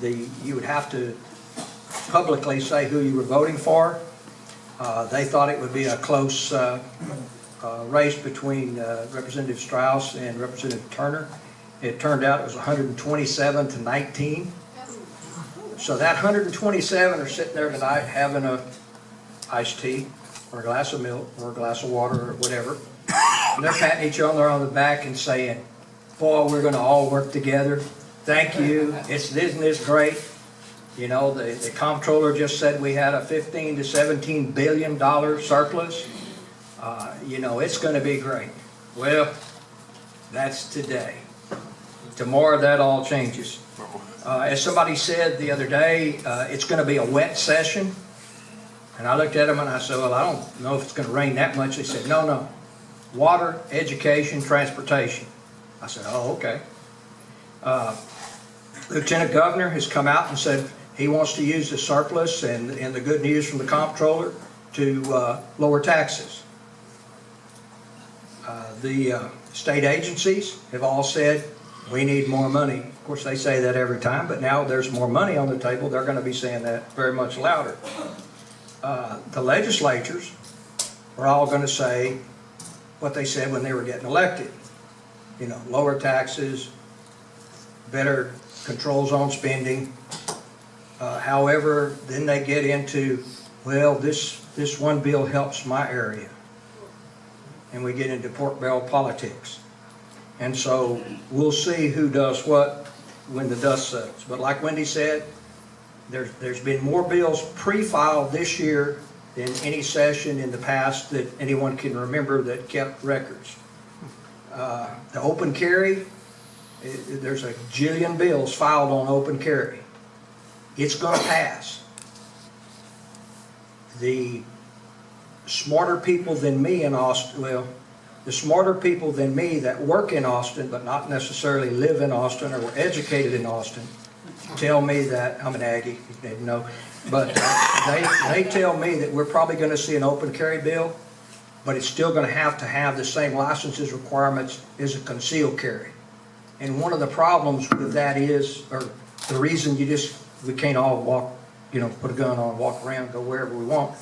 you would have to publicly say who you were voting for. They thought it would be a close race between Representative Strauss and Representative Turner. It turned out it was 127 to 19. So that 127 are sitting there tonight having a iced tea or a glass of milk or a glass of water or whatever. And they're patting each other on the back and saying, boy, we're going to all work together. Thank you. Isn't this great? You know, the comptroller just said we had a $15 to $17 billion surplus. You know, it's going to be great. Well, that's today. Tomorrow that all changes. As somebody said the other day, it's going to be a wet session. And I looked at them and I said, well, I don't know if it's going to rain that much. They said, no. Water, education, transportation. I said, oh, okay. Lieutenant Governor has come out and said he wants to use the surplus and the good news from the comptroller to lower taxes. The state agencies have all said we need more money. Of course, they say that every time, but now there's more money on the table. They're going to be saying that very much louder. The legislatures are all going to say what they said when they were getting elected. You know, lower taxes, better controls on spending. However, then they get into, well, this one bill helps my area. And we get into pork barrel politics. And so we'll see who does what when the dust settles. But like Wendy said, there's been more bills pre-filed this year than any session in the past that anyone can remember that kept records. The open carry, there's a jillion bills filed on open carry. It's going to pass. The smarter people than me in Austin, well, the smarter people than me that work in Austin but not necessarily live in Austin or were educated in Austin tell me that, I'm an Aggie, you didn't know, but they tell me that we're probably going to see an open carry bill, but it's still going to have the same licenses requirements as a concealed carry. And one of the problems with that is, or the reason we can't all walk, you know, put a gun on, walk around, go wherever we want,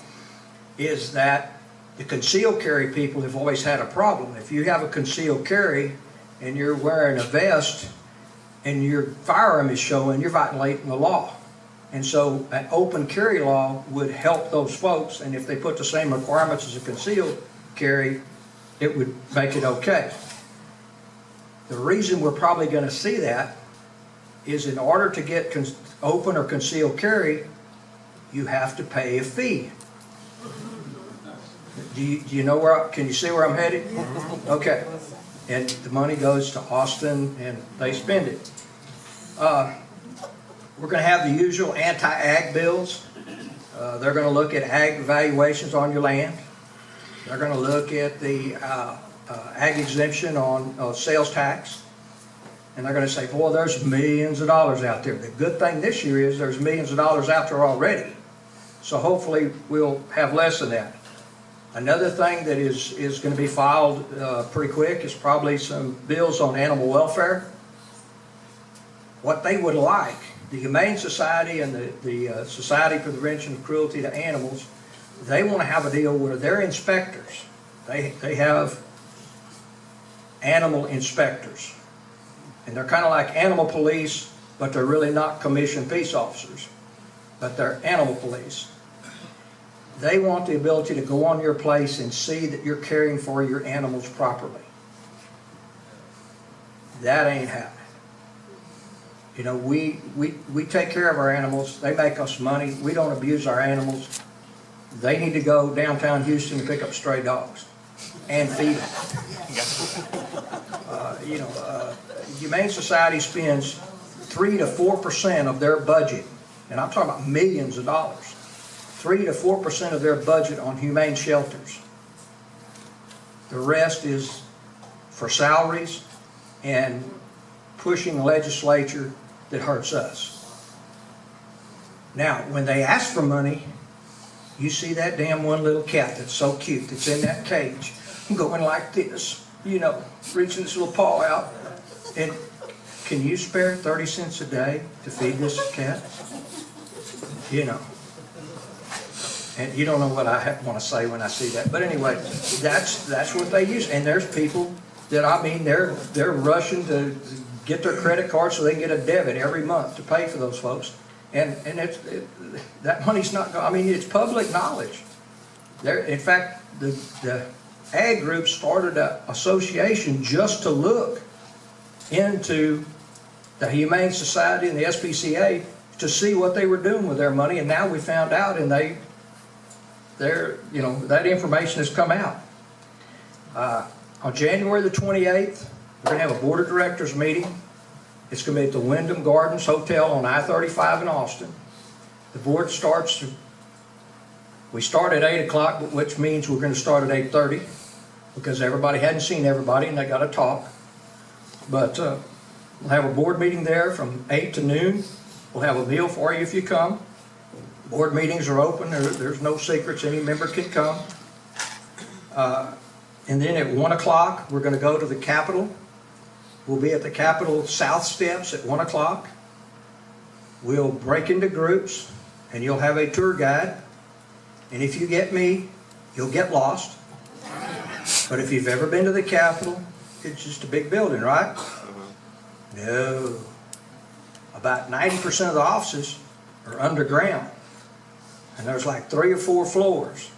is that the concealed carry people have always had a problem. If you have a concealed carry and you're wearing a vest and your firearm is showing, you're violating the law. And so an open carry law would help those folks, and if they put the same requirements as a concealed carry, it would make it okay. The reason we're probably going to see that is in order to get open or concealed carry, you have to pay a fee. Do you know where, can you see where I'm headed? Okay. And the money goes to Austin and they spend it. We're going to have the usual anti-ag bills. They're going to look at ag valuations on your land. They're going to look at the ag exemption on sales tax. And they're going to say, boy, there's millions of dollars out there. The good thing this year is there's millions of dollars out there already. So hopefully we'll have less than that. Another thing that is going to be filed pretty quick is probably some bills on animal welfare. What they would like, the Humane Society and the Society for the Prevention of Cruelty to Animals, they want to have a deal where their inspectors, they have animal inspectors. And they're kind of like animal police, but they're really not commissioned peace officers, but they're animal police. They want the ability to go on your place and see that you're caring for your animals properly. That ain't happening. You know, we take care of our animals. They make us money. We don't abuse our animals. They need to go downtown Houston and pick up stray dogs and feed them. You know, Humane Society spends 3 to 4% of their budget, and I'm talking about millions of dollars, 3 to 4% of their budget on humane shelters. The rest is for salaries and pushing legislature that hurts us. Now, when they ask for money, you see that damn one little cat that's so cute that's in that cage going like this, you know, reaching its little paw out. And can you spare 30 cents a day to feed this cat? You know. And you don't know what I want to say when I see that. But anyway, that's what they use. And there's people that, I mean, they're rushing to get their credit card so they can get a debit every month to pay for those folks. And that money's not, I mean, it's public knowledge. In fact, the ag group started an association just to look into the Humane Society and the SPCA to see what they were doing with their money. And now we found out, and that information has come out. On January the 28th, we're going to have a board of directors meeting. It's going to be at the Wyndham Gardens Hotel on I-35 in Austin. The board we start at 8 o'clock, which means we're going to start at 8:30 because everybody hadn't seen everybody and they got to talk. But we'll have a board meeting there from 8 to noon. We'll have a meal for you if you come. Board meetings are open. There's no secrets. Any member can come. And then at 1 o'clock, we're going to go to the Capitol. We'll be at the Capitol South Steps at 1 o'clock. We'll break into groups, and you'll have a tour guide. And if you get me, you'll get lost. But if you've ever been to the Capitol, it's just a big building, right? No. About 90% of the offices are underground. And there's like 3 or 4 floors.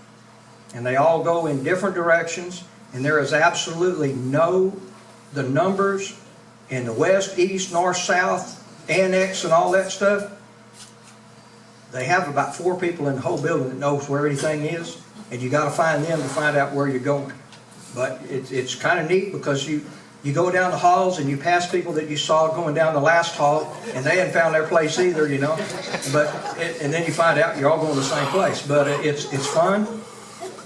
And they all go in different directions. And there is absolutely the numbers in the west, east, north, south, annex and all that stuff. They have about 4 people in the whole building that knows where anything is. And you got to find them to find out where you're going. But it's kind of neat because you go down the halls and you pass people that you saw going down the last hall, and they hadn't found their place either, you know. And then you find out you're all going to the same place. But it's fun.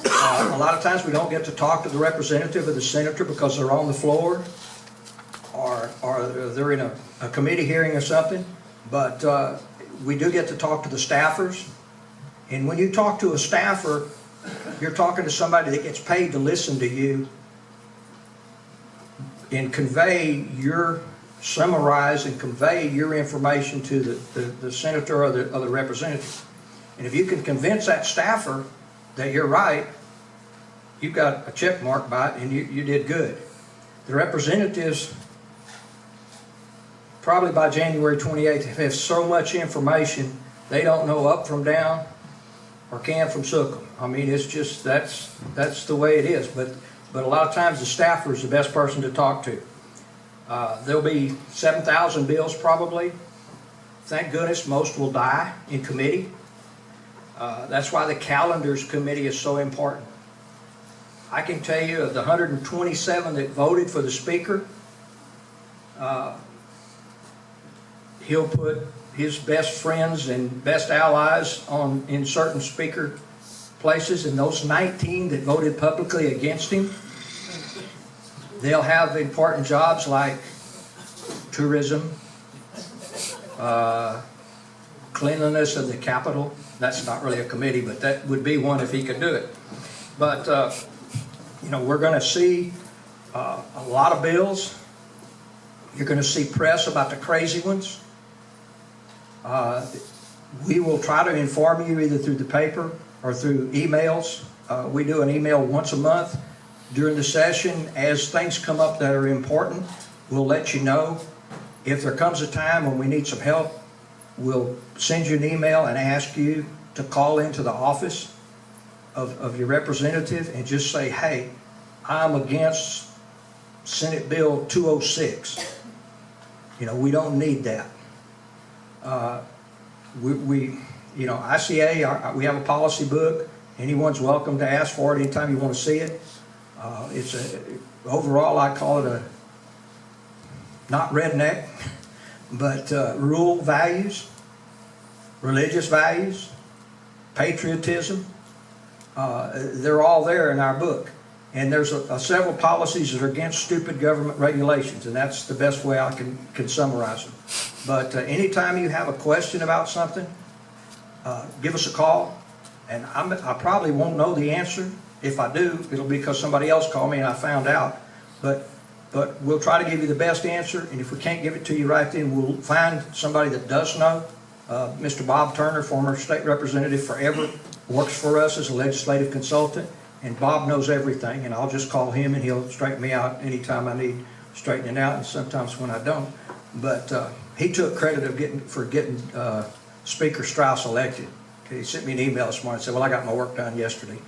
A lot of times we don't get to talk to the representative or the senator because they're on the floor or they're in a committee hearing or something. But we do get to talk to the staffers. And when you talk to a staffer, you're talking to somebody that gets paid to listen to you and summarize and convey your information to the senator or the representative. And if you can convince that staffer that you're right, you've got a check mark by it and you did good. The representatives, probably by January 28th, have so much information, they don't know up from down or can from sookum. I mean, it's just, that's the way it is. But a lot of times the staffer is the best person to talk to. There'll be 7,000 bills probably. Thank goodness most will die in committee. That's why the calendars committee is so important. I can tell you of the 127 that voted for the speaker, he'll put his best friends and best allies in certain speaker places, and those 19 that voted publicly against him, they'll have important jobs like tourism, cleanliness of the Capitol. That's not really a committee, but that would be one if he could do it. But we're going to see a lot of bills. You're going to see press about the crazy ones. We will try to inform you either through the paper or through emails. We do an email once a month during the session. As things come up that are important, we'll let you know. If there comes a time when we need some help, we'll send you an email and ask you to call into the office of your representative and just say, hey, I'm against Senate Bill 206. We don't need that. ICA, we have a policy book. Anyone's welcome to ask for it anytime you want to see it. Overall, I call it not redneck, but rural values, religious values, patriotism. They're all there in our book. And there's several policies that are against stupid government regulations, and that's the best way I can summarize them. But anytime you have a question about something, give us a call. And I probably won't know the answer. If I do, it'll be because somebody else called me and I found out. But But we'll try to give you the best answer, and if we can't give it to you right then, we'll find somebody that does know. Mr. Bob Turner, former state representative forever, works for us as a legislative consultant, and Bob knows everything, and I'll just call him and he'll straighten me out anytime I need straightening out, and sometimes when I don't. But he took credit for getting Speaker Strauss elected. He sent me an email this morning and said, well, I got my work done yesterday.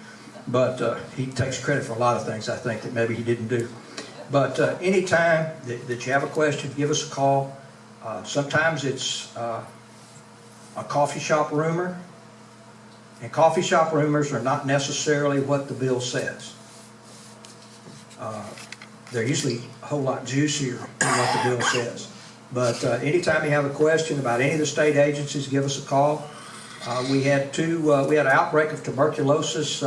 But he takes credit for a lot of things, I think, that maybe he didn't do. But anytime that you have a question, give us a call. Sometimes it's a coffee shop rumor, and coffee shop rumors are not necessarily what the bill says. They're usually a whole lot juicier than what the bill says. But anytime you have a question about any of the state agencies, give us a call. We had an outbreak of tuberculosis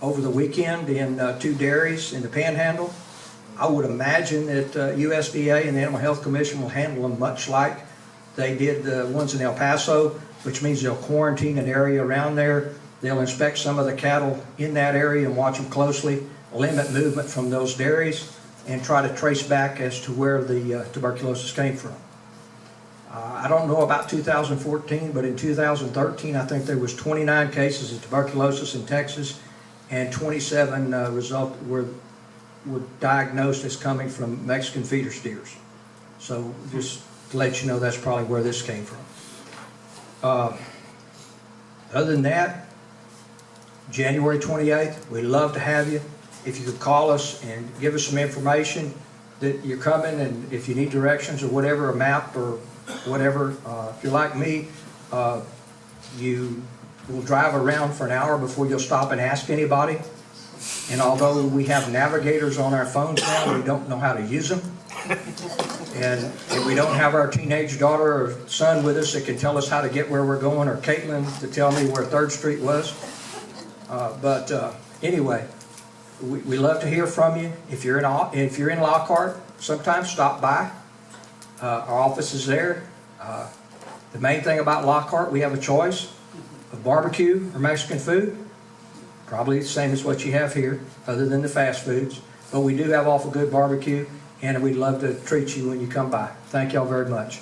over the weekend in 2 dairies in the Panhandle. I would imagine that USDA and the Animal Health Commission will handle them much like they did the ones in El Paso, which means they'll quarantine an area around there. They'll inspect some of the cattle in that area and watch them closely, limit movement from those dairies, and try to trace back as to where the tuberculosis came from. I don't know about 2014, but in 2013, I think there was 29 cases of tuberculosis in Texas, and 27 were diagnosed as coming from Mexican feeder steers. So just to let you know, that's probably where this came from. Other than that, January 28th, we'd love to have you. If you could call us and give us some information that you're coming, and if you need directions or whatever, a map or whatever, if you're like me, you will drive around for an hour before you'll stop and ask anybody. And although we have navigators on our phones now, we don't know how to use them. And we don't have our teenage daughter or son with us that can tell us how to get where we're going, or Caitlin to tell me where 3rd Street was. Anyway, we love to hear from you. If you're in Lockhart, sometimes stop by. Our office is there. The main thing about Lockhart, we have a choice of barbecue or Mexican food. Probably the same as what you have here, other than the fast foods. But we do have awful good barbecue, and we'd love to treat you when you come by. Thank y'all very much.